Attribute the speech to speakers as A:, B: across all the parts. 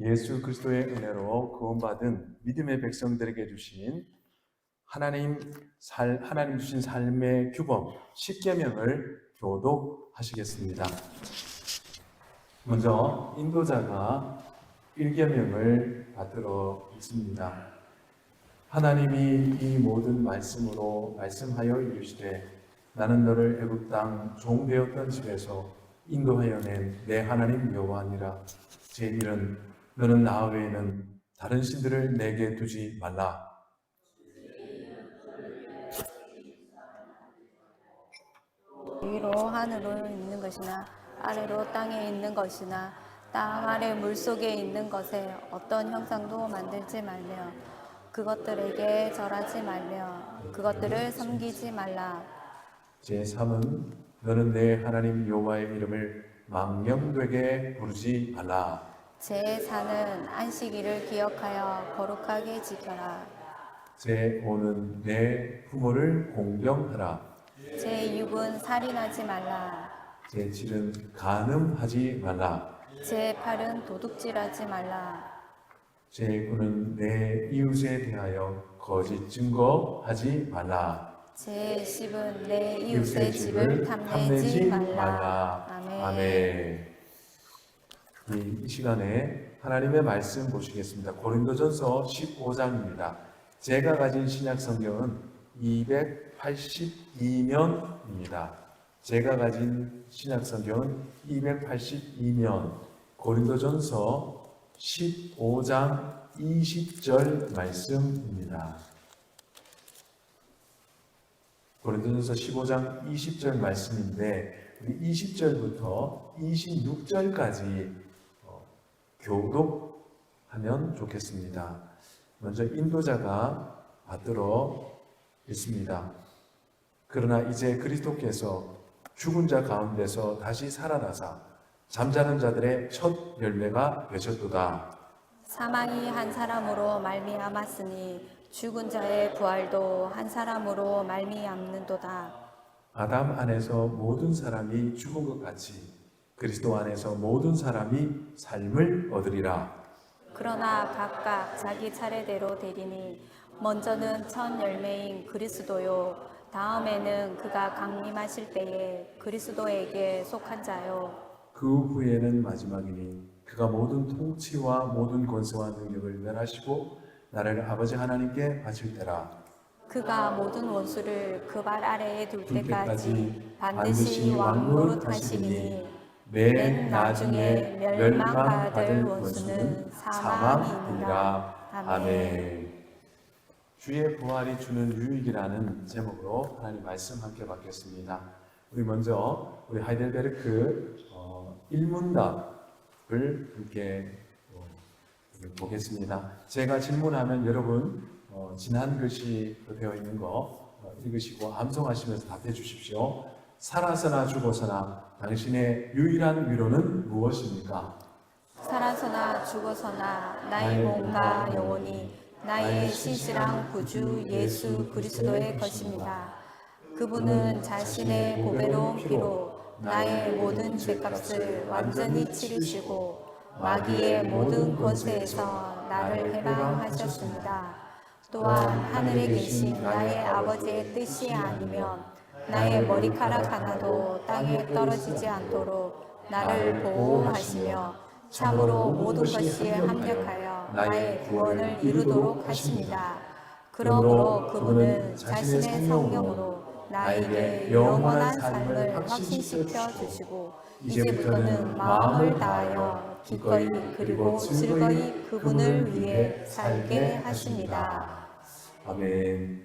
A: 예수 그리스도의 은혜로 구원받은 믿음의 백성들에게 주신 하나님 주신 삶의 규범 10계명을 교독하시겠습니다. 먼저 인도자가 1계명을 받들어 있습니다. 하나님이 이 모든 말씀으로 말씀하여 이르시되 나는 너를 애굽 땅 종되었던 집에서 인도하여 낸 내 하나님 여호와니라. 제1은 너는 나 외에는 다른 신들을 내게 두지 말라.
B: 위로 하늘로 있는 것이나 아래로 땅에 있는 것이나 땅 아래 물속에 있는 것에 어떤 형상도 만들지 말며 그것들에게 절하지 말며 그것들을 섬기지 말라.
A: 제3은 너는 내 하나님 여호와의 이름을 망령되게 부르지 말라.
B: 제4는 안식일을 기억하여 거룩하게 지켜라.
A: 제5는 내 부모를 공경하라.
B: 제6은 살인하지 말라.
A: 제7은 간음하지 말라.
B: 제8은 도둑질하지 말라.
A: 제9는 내 이웃에 대하여 거짓 증거하지 말라.
B: 제10은 내 이웃의 집을 탐내지 말라. 아멘.
A: 이 시간에 하나님의 말씀 보시겠습니다. 고린도전서 15장입니다. 제가 가진 신약 성경은 282면입니다. 제가 가진 신약 성경은 282면, 고린도전서 15장 20절 말씀입니다. 고린도전서 15장 20절 말씀인데 우리 20절부터 26절까지 교독하면 좋겠습니다. 먼저 인도자가 받들어 있습니다. 그러나 이제 그리스도께서 죽은 자 가운데서 다시 살아나사 잠자는 자들의 첫 열매가 되셨도다.
B: 사망이 한 사람으로 말미암았으니 죽은 자의 부활도 한 사람으로 말미암는도다.
A: 아담 안에서 모든 사람이 죽은 것 같이 그리스도 안에서 모든 사람이 삶을 얻으리라.
B: 그러나 각각 자기 차례대로 되리니 먼저는 첫 열매인 그리스도요 다음에는 그가 강림하실 때에 그리스도에게 속한 자요
A: 그 후에는 마지막이니 그가 모든 통치와 모든 권세와 능력을 멸하시고 나를 아버지 하나님께 바칠 때라.
B: 그가 모든 원수를 그 발 아래에 둘 때까지 반드시 왕노릇 하시리니 맨 나중에 멸망받을 원수는 사망이니라. 아멘.
A: 주의 부활이 주는 유익이라는 제목으로 하나님 말씀 함께 받겠습니다. 우리 먼저 우리 하이델베르크 일문답을 함께 보겠습니다. 제가 질문하면 여러분 지난 글씨로 되어 있는 거 읽으시고 암송하시면서 답해 주십시오. 살아서나 죽어서나 당신의 유일한 위로는 무엇입니까?
B: 살아서나 죽어서나 나의 몸과 영혼이 나의 신실한 구주 예수 그리스도의 것입니다. 그분은 자신의 보배로운 피로 나의 모든 죄값을 완전히 치르시고 마귀의 모든 권세에서 나를 해방하셨습니다. 또한 하늘에 계신 나의 아버지의 뜻이 아니면 나의 머리카락 하나도 땅에 떨어지지 않도록 나를 보호하시며 참으로 모든 것이 합력하여 나의 구원을 이루도록 하십니다. 그러므로 그분은 자신의 성령으로 나에게 영원한 삶을 확신시켜 주시고 이제부터는 마음을 다하여 기꺼이 그리고 즐거이 그분을 위해 살게 하십니다.
A: 아멘.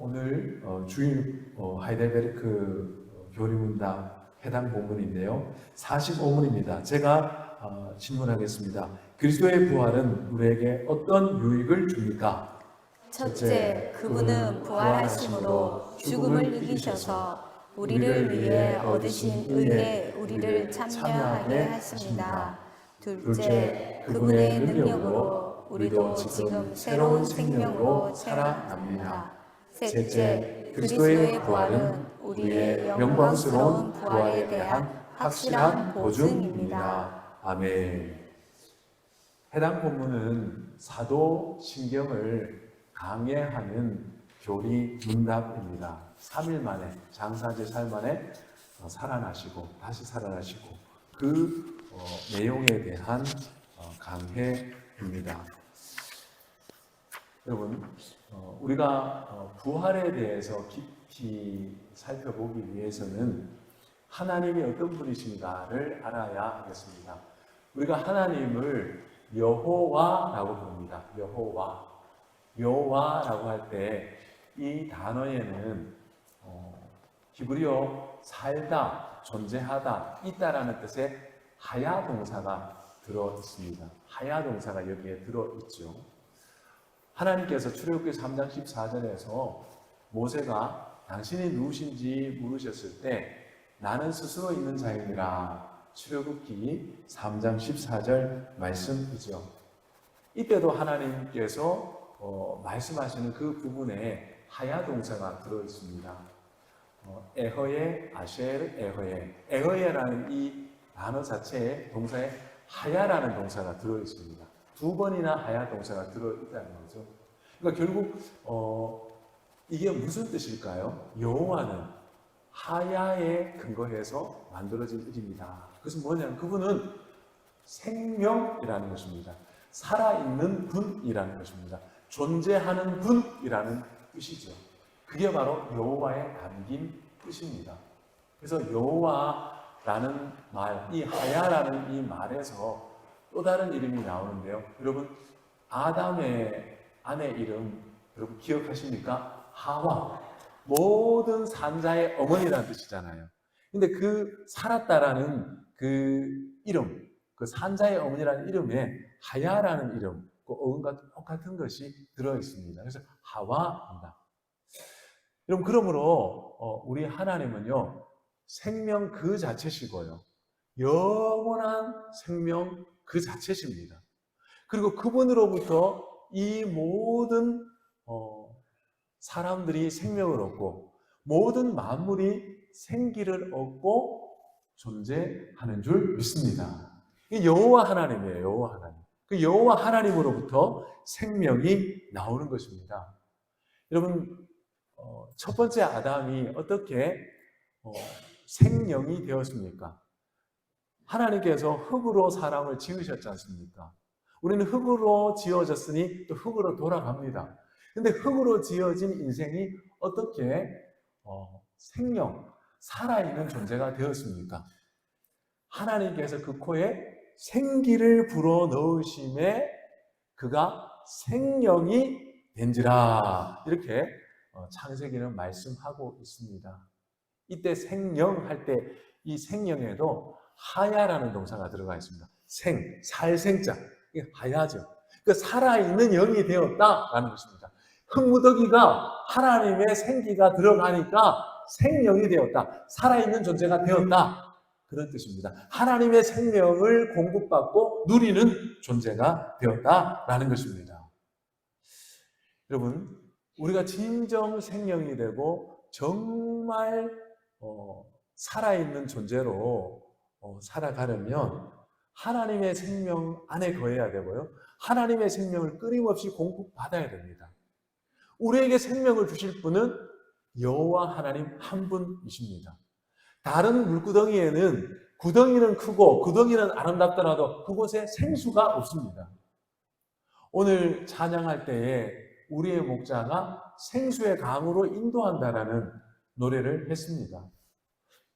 A: 오늘 주일 하이델베르크 교리문답 해당 본문인데요. 45문입니다. 제가 질문하겠습니다. 그리스도의 부활은 우리에게 어떤 유익을 줍니까?
B: 첫째, 그분은 부활하심으로 죽음을 이기셔서 우리를 위해 얻으신 의에 우리를 참여하게 하십니다. 둘째, 그분의 능력으로 우리도 지금 새로운 생명으로 살아납니다. 셋째, 그리스도의 부활은 우리의 영광스러운 부활에 대한 확실한 보증입니다.
A: 아멘. 해당 본문은 사도신경을 강해하는 교리 문답입니다. 3일 만에, 장사제 4일 만에 살아나시고 다시 살아나시고 그 내용에 대한 강해입니다. 여러분, 우리가 부활에 대해서 깊이 살펴보기 위해서는 하나님이 어떤 분이신가를 알아야 하겠습니다. 우리가 하나님을 여호와라고 부릅니다. 여호와라고 할 때 이 단어에는 히브리어 살다, 존재하다, 있다라는 뜻의 하야 동사가 들어 있습니다. 하야 동사가 여기에 들어 있죠. 하나님께서 출애굽기 3장 14절에서 모세가 당신이 누구신지 물으셨을 때 나는 스스로 있는 자이니라. 출애굽기 3장 14절 말씀이죠. 이때도 하나님께서 말씀하시는 그 부분에 하야 동사가 들어 있습니다. 에허예, 아쉘, 에허예라는 이 단어 자체에 동사에 하야라는 동사가 들어 있습니다. 2번이나 하야 동사가 들어 있다는 거죠. 그러니까 결국 이게 무슨 뜻일까요? 여호와는 하야에 근거해서 만들어진 일입니다. 그것은 뭐냐면 그분은 생명이라는 것입니다. 살아있는 분이라는 것입니다. 존재하는 분이라는 뜻이죠. 그게 바로 여호와에 담긴 뜻입니다. 그래서 여호와라는 말, 이 하야라는 이 말에서 또 다른 이름이 나오는데요. 여러분, 아담의 아내 이름 여러분 기억하십니까? 하와. 모든 산자의 어머니라는 뜻이잖아요. 근데 그 살았다라는 그 이름, 그 산자의 어머니라는 이름에 하야라는 이름, 그 어음과 똑같은 것이 들어 있습니다. 그래서 하와입니다. 여러분, 그러므로 우리 하나님은요, 생명 그 자체시고요, 영원한 생명 그 자체십니다. 그리고 그분으로부터 이 모든 사람들이 생명을 얻고 모든 만물이 생기를 얻고 존재하는 줄 믿습니다. 이 여호와 하나님이에요. 여호와 하나님. 그 여호와 하나님으로부터 생명이 나오는 것입니다. 여러분, 첫 번째 아담이 어떻게 생명이 되었습니까? 하나님께서 흙으로 사람을 지으셨지 않습니까? 우리는 흙으로 지어졌으니 또 흙으로 돌아갑니다. 근데 흙으로 지어진 인생이 어떻게 생명, 살아있는 존재가 되었습니까? 하나님께서 그 코에 생기를 불어넣으심에 그가 생명이 된지라. 이렇게 창세기는 말씀하고 있습니다. 이때 생명할 때 이 생명에도 하야라는 동사가 들어가 있습니다. 살생자. 이게 하야죠. 그 살아있는 영이 되었다라는 것입니다. 흙무더기가 하나님의 생기가 들어가니까 생명이 되었다. 살아있는 존재가 되었다. 그런 뜻입니다. 하나님의 생명을 공급받고 누리는 존재가 되었다라는 것입니다. 여러분, 우리가 진정 생명이 되고 정말 살아있는 존재로 살아가려면 하나님의 생명 안에 거해야 되고요. 하나님의 생명을 끊임없이 공급받아야 됩니다. 우리에게 생명을 주실 분은 여호와 하나님 한 분이십니다. 다른 물구덩이에는 구덩이는 크고 구덩이는 아름답더라도 그곳에 생수가 없습니다. 오늘 찬양할 때에 우리의 목자가 생수의 강으로 인도한다라는 노래를 했습니다.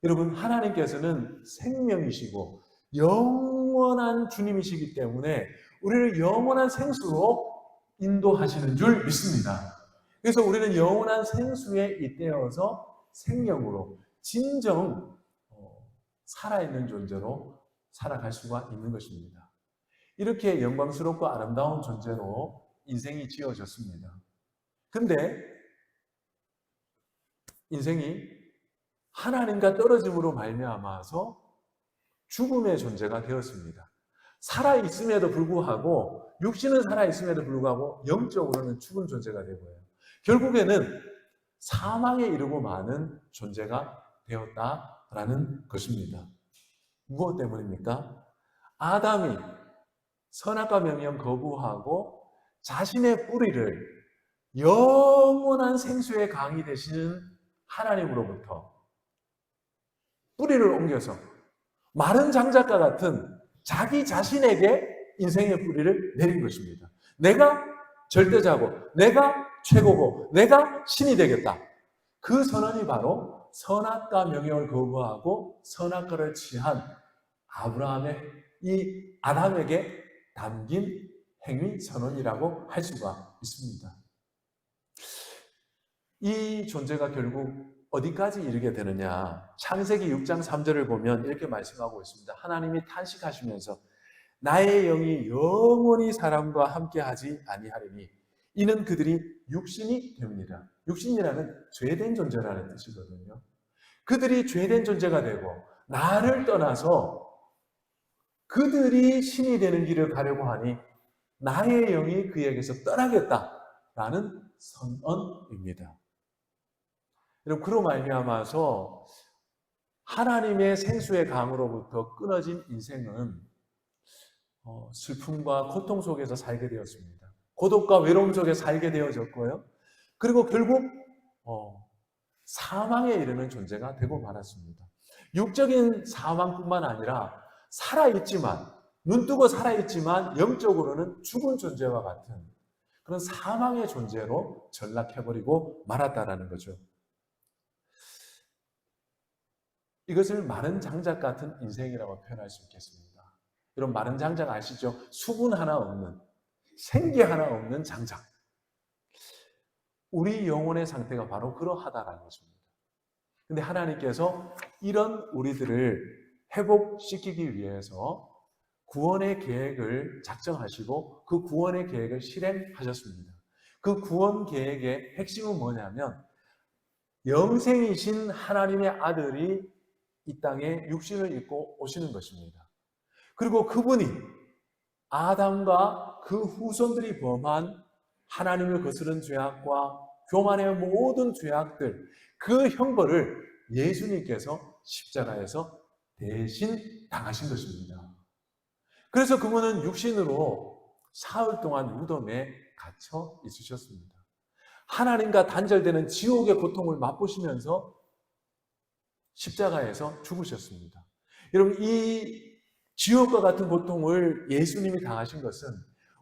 A: 여러분, 하나님께서는 생명이시고 영원한 주님이시기 때문에 우리를 영원한 생수로 인도하시는 줄 믿습니다. 그래서 우리는 영원한 생수에 잇대어서 생명으로 진정 살아있는 존재로 살아갈 수가 있는 것입니다. 이렇게 영광스럽고 아름다운 존재로 인생이 지어졌습니다. 근데 인생이 하나님과 떨어짐으로 말미암아서 죽음의 존재가 되었습니다. 살아있음에도 불구하고, 육신은 살아있음에도 불구하고 영적으로는 죽은 존재가 되고요. 결국에는 사망에 이르고 마는 존재가 되었다라는 것입니다. 무엇 때문입니까? 아담이 선악과 명령 거부하고 자신의 뿌리를 영원한 생수의 강이 되시는 하나님으로부터 뿌리를 옮겨서 마른 장작과 같은 자기 자신에게 인생의 뿌리를 내린 것입니다. 내가 절대자고, 내가 최고고, 내가 신이 되겠다. 그 선언이 바로 선악과 명령을 거부하고 선악과를 취한 아브라함의 이 아담에게 담긴 행위 선언이라고 할 수가 있습니다. 이 존재가 결국 어디까지 이르게 되느냐? 창세기 6장 3절을 보면 이렇게 말씀하고 있습니다. 하나님이 탄식하시면서 나의 영이 영원히 사람과 함께하지 아니하리니 이는 그들이 육신이 됩니다. 육신이라는 죄된 존재라는 뜻이거든요. 그들이 죄된 존재가 되고 나를 떠나서 그들이 신이 되는 길을 가려고 하니 나의 영이 그에게서 떠나겠다라는 선언입니다. 여러분, 그로 말미암아서 하나님의 생수의 강으로부터 끊어진 인생은 슬픔과 고통 속에서 살게 되었습니다. 고독과 외로움 속에 살게 되어졌고요. 그리고 결국 사망에 이르는 존재가 되고 말았습니다. 육적인 사망뿐만 아니라 살아있지만, 눈뜨고 살아있지만 영적으로는 죽은 존재와 같은 그런 사망의 존재로 전락해버리고 말았다라는 거죠. 이것을 마른 장작 같은 인생이라고 표현할 수 있겠습니다. 여러분, 마른 장작 아시죠? 수분 하나 없는, 생기 하나 없는 장작. 우리 영혼의 상태가 바로 그러하다라는 것입니다. 근데 하나님께서 이런 우리들을 회복시키기 위해서 구원의 계획을 작정하시고 그 구원의 계획을 실행하셨습니다. 그 구원 계획의 핵심은 뭐냐면 영생이신 하나님의 아들이 이 땅에 육신을 입고 오시는 것입니다. 그리고 그분이 아담과 그 후손들이 범한 하나님을 거스른 죄악과 교만의 모든 죄악들, 그 형벌을 예수님께서 십자가에서 대신 당하신 것입니다. 그래서 그분은 육신으로 사흘 동안 무덤에 갇혀 있으셨습니다. 하나님과 단절되는 지옥의 고통을 맛보시면서 십자가에서 죽으셨습니다. 여러분, 이 지옥과 같은 고통을 예수님이 당하신 것은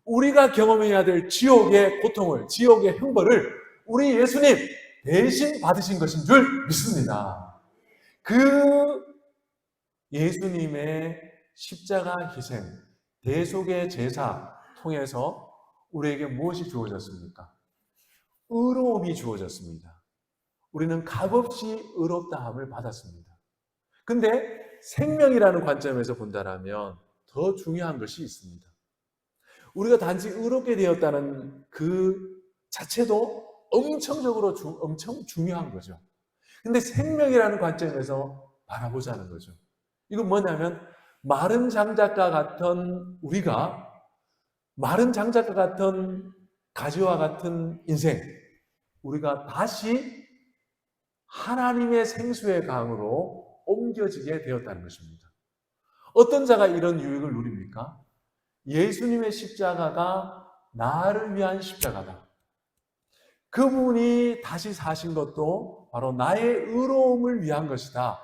A: 우리가 경험해야 될 지옥의 고통을, 지옥의 형벌을 우리 예수님 대신 받으신 것인 줄 믿습니다. 그 예수님의 십자가 희생, 대속의 제사 통해서 우리에게 무엇이 주어졌습니까? 의로움이 주어졌습니다. 우리는 값없이 의롭다함을 받았습니다. 근데 생명이라는 관점에서 본다면 더 중요한 것이 있습니다. 우리가 단지 의롭게 되었다는 그 자체도 엄청 중요한 거죠. 근데 생명이라는 관점에서 바라보자는 거죠. 이건 뭐냐면 마른 장작과 같은 우리가, 마른 장작과 같은 가지와 같은 인생, 우리가 다시 하나님의 생수의 강으로 옮겨지게 되었다는 것입니다. 어떤 자가 이런 유익을 누립니까? 예수님의 십자가가 나를 위한 십자가다. 그분이 다시 사신 것도 바로 나의 의로움을 위한 것이다.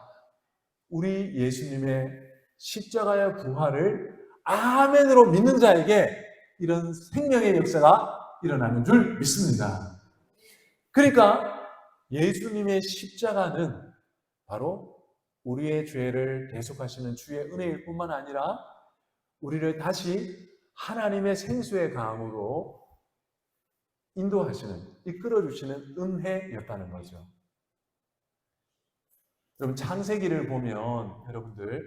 A: 우리 예수님의 십자가의 부활을 아멘으로 믿는 자에게 이런 생명의 역사가 일어나는 줄 믿습니다. 그러니까 예수님의 십자가는 바로 우리의 죄를 대속하시는 주의 은혜일 뿐만 아니라 우리를 다시 하나님의 생수의 강으로 인도하시는, 이끌어주시는 은혜였다는 거죠. 여러분, 창세기를 보면 여러분들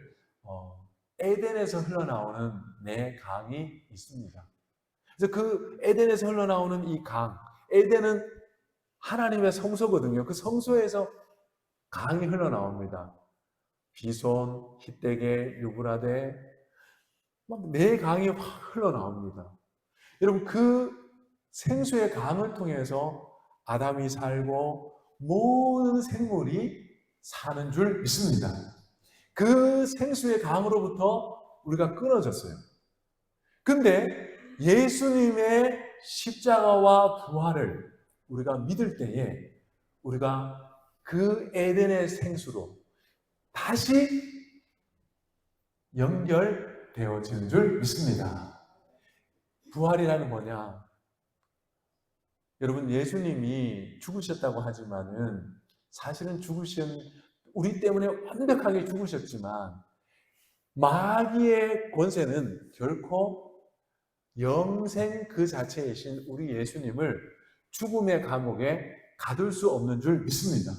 A: 에덴에서 흘러나오는 내 강이 있습니다. 그래서 그 에덴에서 흘러나오는 이 강, 에덴은 하나님의 성소거든요. 그 성소에서 강이 흘러나옵니다. 비손, 히데계, 유브라데, 막 네 강이 확 흘러나옵니다. 여러분, 그 생수의 강을 통해서 아담이 살고 모든 생물이 사는 줄 믿습니다. 그 생수의 강으로부터 우리가 끊어졌어요. 근데 예수님의 십자가와 부활을 우리가 믿을 때에 우리가 그 에덴의 생수로 다시 연결되어지는 줄 믿습니다. 부활이라는 뭐냐? 여러분, 예수님이 죽으셨다고 하지만은 사실은 우리 때문에 완벽하게 죽으셨지만 마귀의 권세는 결코 영생 그 자체이신 우리 예수님을 죽음의 감옥에 가둘 수 없는 줄 믿습니다.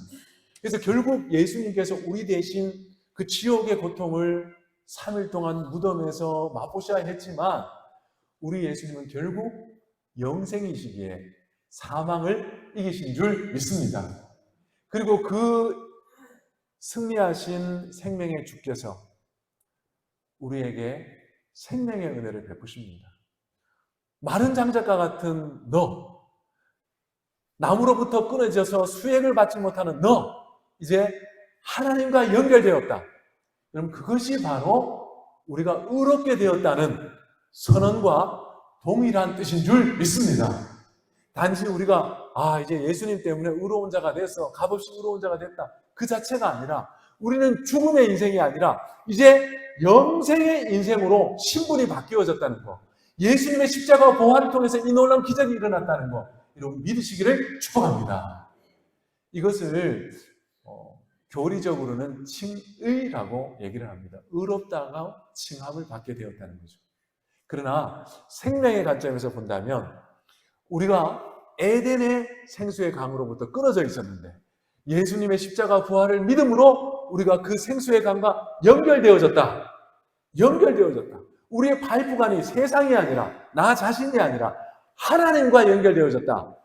A: 그래서 결국 예수님께서 우리 대신 그 지옥의 고통을 3일 동안 무덤에서 맛보셔야 했지만 우리 예수님은 결국 영생이시기에 사망을 이기신 줄 믿습니다. 그리고 그 승리하신 생명의 주께서 우리에게 생명의 은혜를 베푸십니다. 마른 장작과 같은 너, 나무로부터 끊어져서 수액을 받지 못하는 너, 이제 하나님과 연결되었다. 여러분, 그것이 바로 우리가 의롭게 되었다는 선언과 동일한 뜻인 줄 믿습니다. 단지 우리가 이제 예수님 때문에 의로운 자가 됐어, 값없이 의로운 자가 됐다, 그 자체가 아니라 우리는 죽음의 인생이 아니라 이제 영생의 인생으로 신분이 바뀌어졌다는 거, 예수님의 십자가와 부활을 통해서 이 놀라운 기적이 일어났다는 거, 여러분 믿으시기를 축복합니다. 이것을 교리적으로는 칭의라고 얘기를 합니다. 의롭다가 칭함을 받게 되었다는 거죠. 그러나 생명의 관점에서 본다면 우리가 에덴의 생수의 강으로부터 끊어져 있었는데 예수님의 십자가 부활을 믿음으로 우리가 그 생수의 강과 연결되어졌다. 우리의 파이프관이 세상이 아니라 나 자신이 아니라 하나님과 연결되어졌다.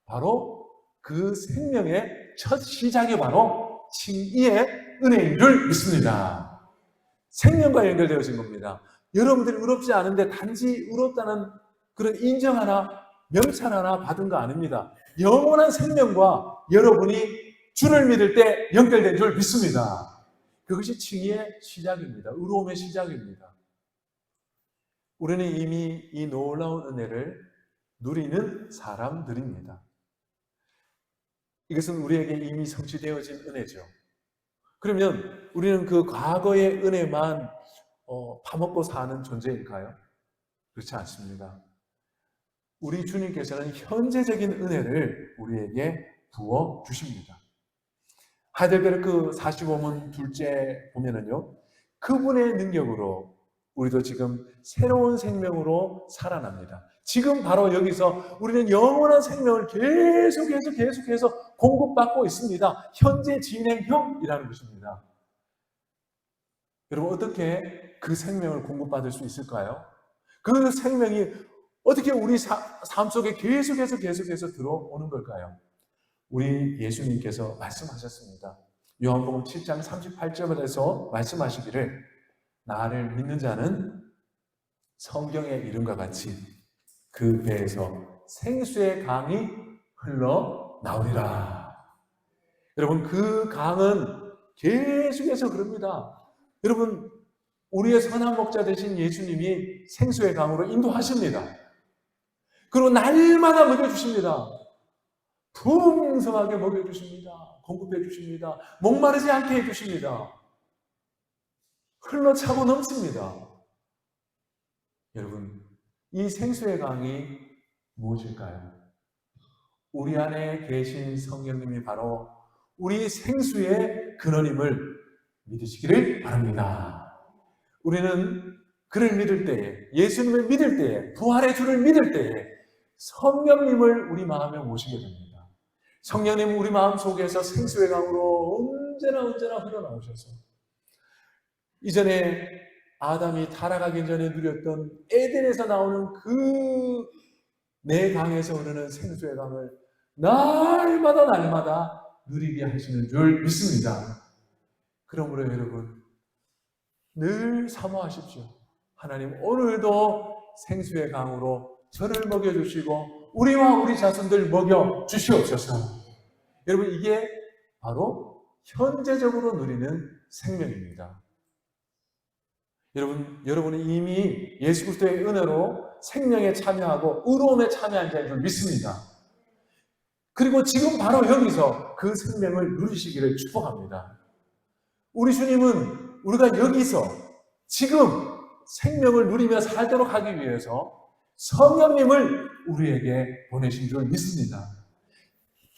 A: 바로 그 생명의 첫 시작이 바로 칭의의 은혜인 줄 믿습니다. 생명과 연결되어진 겁니다. 여러분들이 의롭지 않은데 단지 의롭다는 그런 인정 하나, 명찰 하나 받은 거 아닙니다. 영원한 생명과 여러분이 주를 믿을 때 연결된 줄 믿습니다. 그것이 칭의의 시작입니다. 의로움의 시작입니다. 우리는 이미 이 놀라운 은혜를 누리는 사람들입니다. 이것은 우리에게 이미 성취되어진 은혜죠. 그러면 우리는 그 과거의 은혜만 파먹고 사는 존재일까요? 그렇지 않습니다. 우리 주님께서는 현재적인 은혜를 우리에게 부어 주십니다. 하이델베르크 45문 둘째 보면은요, 그분의 능력으로 우리도 지금 새로운 생명으로 살아납니다. 지금 바로 여기서 우리는 영원한 생명을 계속해서 공급받고 있습니다. 현재 진행형이라는 것입니다. 여러분, 어떻게 그 생명을 공급받을 수 있을까요? 그 생명이 어떻게 우리 삶 속에 계속해서 들어오는 걸까요? 우리 예수님께서 말씀하셨습니다. 요한복음 7장 38절에서 말씀하시기를 나를 믿는 자는 성경의 이름과 같이 그 배에서 생수의 강이 흘러나오리라. 여러분, 그 강은 계속해서 그럽니다. 여러분, 우리의 선한 목자 되신 예수님이 생수의 강으로 인도하십니다. 그리고 날마다 먹여주십니다. 풍성하게 먹여주십니다. 공급해 주십니다. 목마르지 않게 해주십니다. 흘러차고 넘칩니다. 여러분, 이 생수의 강이 무엇일까요? 우리 안에 계신 성령님이 바로 우리 생수의 근원임을 믿으시기를 바랍니다. 우리는 그를 믿을 때에, 예수님을 믿을 때에, 부활의 주를 믿을 때에 성령님을 우리 마음에 모시게 됩니다. 성령님은 우리 마음 속에서 생수의 강으로 언제나 흘러나오셔서 이전에 아담이 타락하기 전에 누렸던 에덴에서 나오는 그 내 강에서 흐르는 생수의 강을 날마다 누리게 하시는 줄 믿습니다. 그러므로 여러분, 늘 사모하십시오. 하나님, 오늘도 생수의 강으로 저를 먹여주시고 우리와 우리 자손들 먹여주시옵소서. 여러분, 이게 바로 현재적으로 누리는 생명입니다. 여러분은 이미 예수 그리스도의 은혜로 생명에 참여하고 의로움에 참여한 자인 줄 믿습니다. 그리고 지금 바로 여기서 그 생명을 누리시기를 축복합니다. 우리 주님은 우리가 여기서 지금 생명을 누리며 살도록 하기 위해서 성령님을 우리에게 보내신 줄 믿습니다.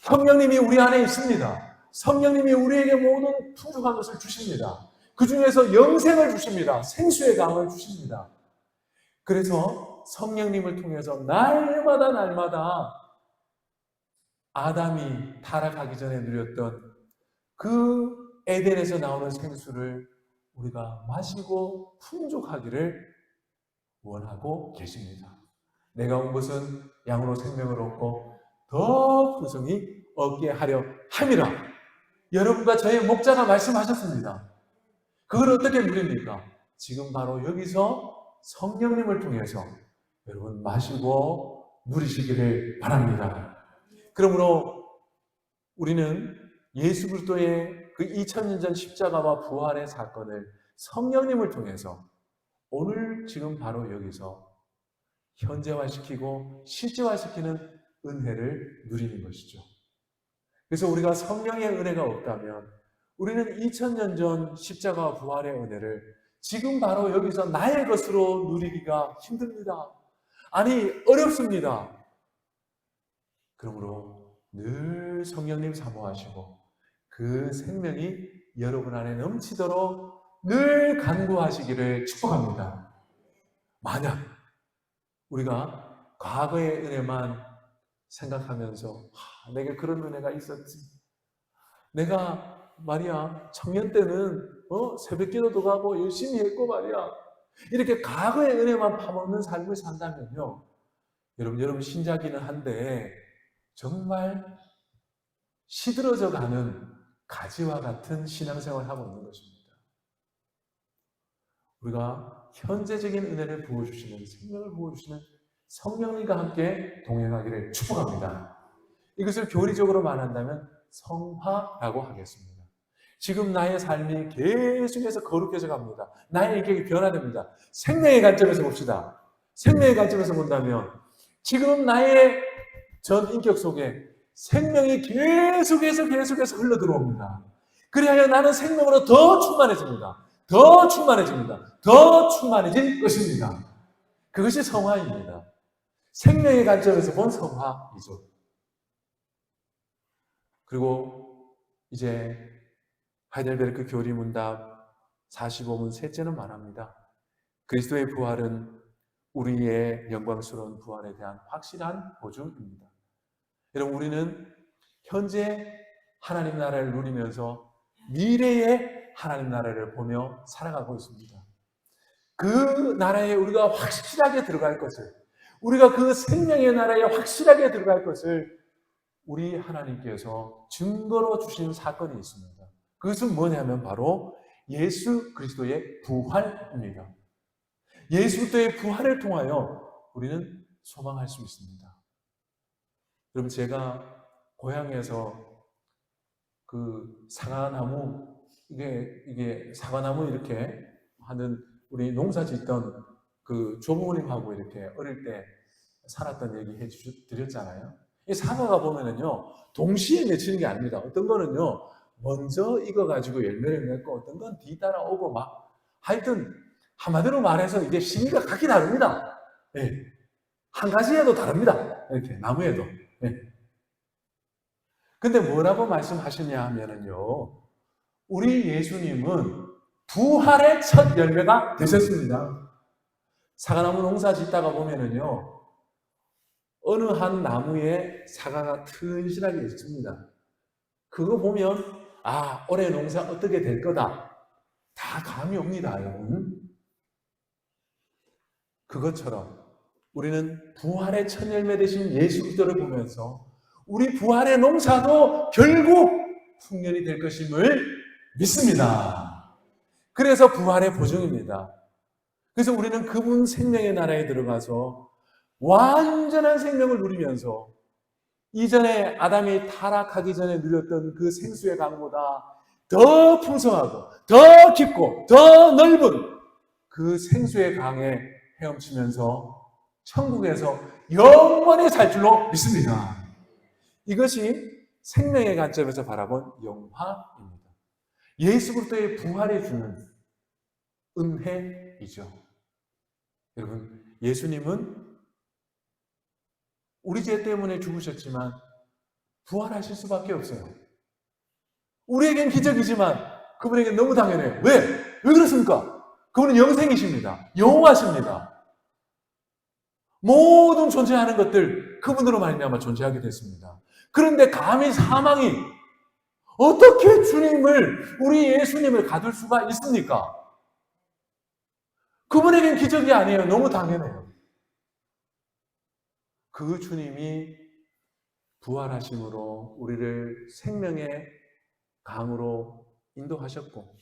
A: 성령님이 우리 안에 있습니다. 성령님이 우리에게 모든 풍족한 것을 주십니다. 그 중에서 영생을 주십니다. 생수의 강을 주십니다. 그래서 성령님을 통해서 날마다 아담이 타락하기 전에 누렸던 그 에덴에서 나오는 생수를 우리가 마시고 풍족하기를 원하고 계십니다. 내가 온 것은 양으로 생명을 얻고 더 풍성히 얻게 하려 함이라. 여러분과 저의 목자가 말씀하셨습니다. 그걸 어떻게 누립니까? 지금 바로 여기서 성령님을 통해서 여러분 마시고 누리시기를 바랍니다. 그러므로 우리는 예수 그리스도의 그 2000년 전 십자가와 부활의 사건을 성령님을 통해서 오늘 지금 바로 여기서 현재화시키고 실제화시키는 은혜를 누리는 것이죠. 그래서 우리가 성령의 은혜가 없다면 우리는 2000년 전 십자가와 부활의 은혜를 지금 바로 여기서 나의 것으로 누리기가 힘듭니다. 아니, 어렵습니다. 그러므로 늘 성령님 사모하시고 그 생명이 여러분 안에 넘치도록 늘 간구하시기를 축복합니다. 만약 우리가 과거의 은혜만 생각하면서 내게 그런 은혜가 있었지, 내가 말이야 청년 때는 새벽 기도도 가고 열심히 했고 말이야, 이렇게 과거의 은혜만 파먹는 삶을 산다면요, 여러분 신자기는 한데 정말 시들어져 가는 가지와 같은 신앙생활을 하고 있는 것입니다. 우리가 현재적인 은혜를 부어주시는, 생명을 부어주시는 성령님과 함께 동행하기를 축복합니다. 이것을 교리적으로 말한다면 성화라고 하겠습니다. 지금 나의 삶이 계속해서 거룩해져 갑니다. 나의 인격이 변화됩니다. 생명의 관점에서 봅시다. 생명의 관점에서 본다면 지금 나의 전 인격 속에 생명이 계속해서 흘러 들어옵니다. 그리하여 나는 생명으로 더 충만해집니다. 더 충만해질 것입니다. 그것이 성화입니다. 생명의 관점에서 본 성화이죠. 그리고 이제 하이델베르크 교리문답 45문 셋째는 말합니다. 그리스도의 부활은 우리의 영광스러운 부활에 대한 확실한 보증입니다. 여러분, 우리는 현재 하나님 나라를 누리면서 미래의 하나님 나라를 보며 살아가고 있습니다. 그 나라에 우리가 확실하게 들어갈 것을, 우리가 그 생명의 나라에 확실하게 들어갈 것을 우리 하나님께서 증거로 주신 사건이 있습니다. 그것은 뭐냐면 바로 예수 그리스도의 부활입니다. 예수 그리스도의 부활을 통하여 우리는 소망할 수 있습니다. 여러분, 제가 고향에서 그 사과나무, 이게 사과나무 이렇게 하는 우리 농사 짓던 그 조부모님하고 이렇게 어릴 때 살았던 얘기 해드렸잖아요. 이 사과가 보면은요, 동시에 맺히는 게 아닙니다. 어떤 거는요, 먼저 익어가지고 열매를 맺고 어떤 건 뒤따라오고 막, 하여튼 한마디로 말해서 이게 시기가 각기 다릅니다. 네. 한 가지에도 다릅니다. 이렇게 나무에도. 네. 근데 뭐라고 말씀하시냐 하면은요, 우리 예수님은 부활의 첫 열매가 되셨습니다. 사과나무 농사 짓다가 보면은요, 어느 한 나무에 사과가 튼실하게 있습니다. 그거 보면 올해 농사 어떻게 될 거다, 다 감이 옵니다, 여러분. 그것처럼 우리는 부활의 첫 열매 되신 예수 그리스도를 보면서 우리 부활의 농사도 결국 풍년이 될 것임을 믿습니다. 그래서 부활의 보증입니다. 그래서 우리는 그분 생명의 나라에 들어가서 완전한 생명을 누리면서 이전에 아담이 타락하기 전에 누렸던 그 생수의 강보다 더 풍성하고 더 깊고 더 넓은 그 생수의 강에 헤엄치면서 천국에서 영원히 살 줄로 믿습니다. 이것이 생명의 관점에서 바라본 영화입니다. 예수 그리스도의 부활이 주는 은혜이죠. 여러분, 예수님은 우리 죄 때문에 죽으셨지만 부활하실 수밖에 없어요. 우리에겐 기적이지만 그분에겐 너무 당연해요. 왜? 왜 그렇습니까? 그분은 영생이십니다. 영원하십니다. 모든 존재하는 것들 그분으로 말미암아 존재하게 됐습니다. 그런데 감히 사망이 어떻게 주님을, 우리 예수님을 가둘 수가 있습니까? 그분에겐 기적이 아니에요. 너무 당연해요. 그 주님이 부활하심으로 우리를 생명의 강으로 인도하셨고,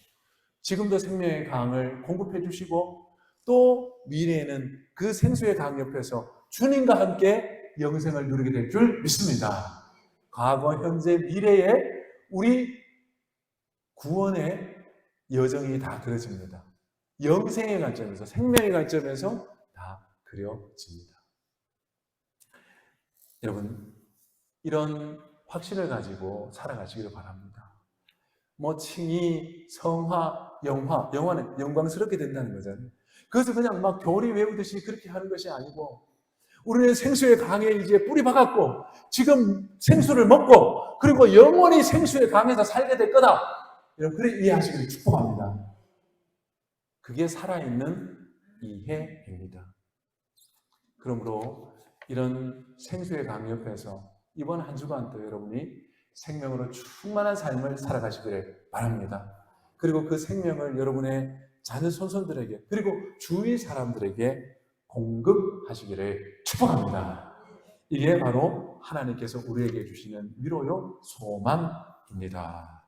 A: 지금도 생명의 강을 공급해 주시고, 또 미래에는 그 생수의 강 옆에서 주님과 함께 영생을 누리게 될 줄 믿습니다. 과거, 현재, 미래에 우리 구원의 여정이 다 그려집니다. 영생의 관점에서, 생명의 관점에서 다 그려집니다. 여러분, 이런 확신을 가지고 살아가시기를 바랍니다. 뭐 칭의, 성화, 영화는 영광스럽게 된다는 거잖아요. 그것을 그냥 막 교리 외우듯이 그렇게 하는 것이 아니고, 우리는 생수의 강에 이제 뿌리 박았고, 지금 생수를 먹고, 그리고 영원히 생수의 강에서 살게 될 거다. 그래 이해하시기를 축복합니다. 그게 살아있는 이해입니다. 그러므로 이런 생수의 강 옆에서 이번 한 주간도 여러분이 생명으로 충만한 삶을 살아가시기를 바랍니다. 그리고 그 생명을 여러분의 자녀 손손들에게, 그리고 주위 사람들에게 공급하시기를 축복합니다. 이게 바로 하나님께서 우리에게 주시는 위로요 소망입니다.